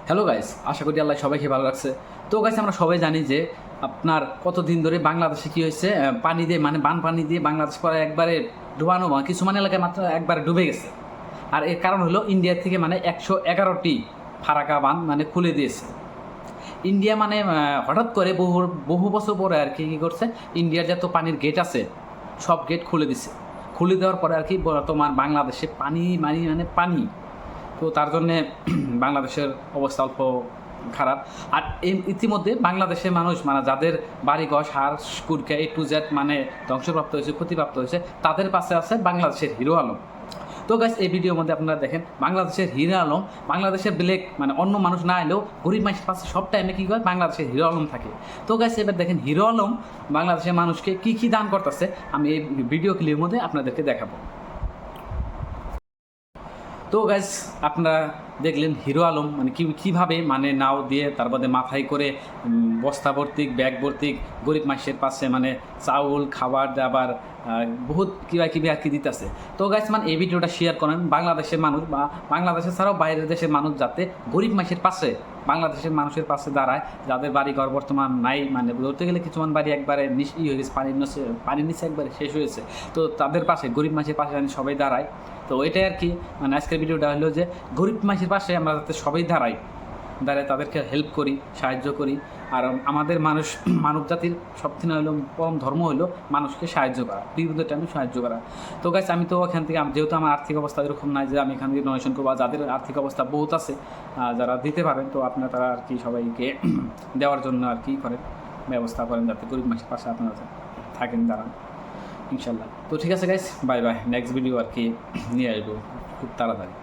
Hello guys, আশা করি আল্লাহ সবাইকে ভালো রাখছে। তো গাইস, আমরা সবাই জানি যে আপনার কতদিন ধরে বাংলাদেশে কি হয়েছে, পানি দিয়ে মানে বানপানি দিয়ে বাংলাদেশ পরে একবারে ডুবানো, কিছু মানে এলাকায় মাত্র একবারে ডুবে গেছে। আর এর কারণ হলো ইন্ডিয়া থেকে মানে 111টি ফারাক্কা বাঁধ মানে খুলে দিয়েছে ইন্ডিয়া। মানে হঠাৎ করে বহু বহু বছর পরে আর কি কী করছে, ইন্ডিয়ার যত পানির গেট আছে সব গেট খুলে দিছে। খুলে দেওয়ার পরে আর কি বর্তমান বাংলাদেশে পানি মানে পানি। তো তার জন্যে বাংলাদেশের অবস্থা অল্প খারাপ। আর ইতিমধ্যে বাংলাদেশের মানুষ মানে যাদের বাড়িঘর সার কুরকা A to Z মানে ধ্বংসপ্রাপ্ত হয়েছে, ক্ষতিপ্রাপ্ত হয়েছে, তাদের পাশে আছে বাংলাদেশের হিরো আলম। তো গাইস, এই ভিডিওর মধ্যে আপনারা দেখেন বাংলাদেশের হিরো আলম, বাংলাদেশের ব্ল্যাক মানে অন্য মানুষ না এলেও গরিব মানুষের পাশে সব টাইমে কী করে বাংলাদেশের হিরো আলম থাকে। তো গাইস, এবার দেখেন হিরো আলম বাংলাদেশের মানুষকে কী কী দান করতেছে, আমি এই ভিডিও ক্লিপের মধ্যে আপনাদেরকে দেখাবো। তো গাইজ, আপনারা দেখলেন হিরো আলম মানে কীভাবে মানে নাও দিয়ে তারপরে মাথায় করে বস্তা ভর্তি ব্যাগ ভর্তি গরিব মানুষের পাশে মানে চাউল খাবার দাবার বহুত কিবা আর কি দিতেছে। তো গাইজ, মানে এই ভিডিওটা শেয়ার করেন বাংলাদেশের মানুষ বা বাংলাদেশের ছাড়াও বাইরের দেশের মানুষ যাতে গরিব মানুষের পাশে, বাংলাদেশের মানুষের পাশে দাঁড়ায়, যাদের বাড়ি ঘর বর্তমান নাই, মানে ধরতে গেলে কিছুমান বাড়ি একবারে হয়ে গেছে, পানির নিচে একবারে শেষ হয়েছে। তো তাদের পাশে, গরিব মানুষের পাশে সবাই দাঁড়ায়। তো এটাই আর কি, মানে আজকের ভিডিওটা হলো যে গরিব মানুষের পাশে আমরা যাতে সবাই দাঁড়াই, তাদেরকে হেল্প করি, সাহায্য করি। আর আমাদের মানব জাতির সবথেকে হলো পরম ধর্ম হলো মানুষকে সাহায্য করা, বিপদের টাইমে সাহায্য করা। তো গাইস, আমি তো ওখান থেকে, যেহেতু আমার আর্থিক অবস্থা এরকম নাই যে আমি এখান থেকে ডোনেশন করবো, যাদের আর্থিক অবস্থা বহুত আছে যারা দিতে পারেন, তো আপনারা তারা আর কি সবাইকে দেওয়ার জন্য আর কি করেন, ব্যবস্থা করেন যাতে গরিব মানুষের পাশে আপনারা থাকেন, দাঁড়ান ইনশাল্লাহ। তো ঠিক আছে guys, bye bye. Next video আর কি নিয়ে আসবো খুব তাড়াতাড়ি।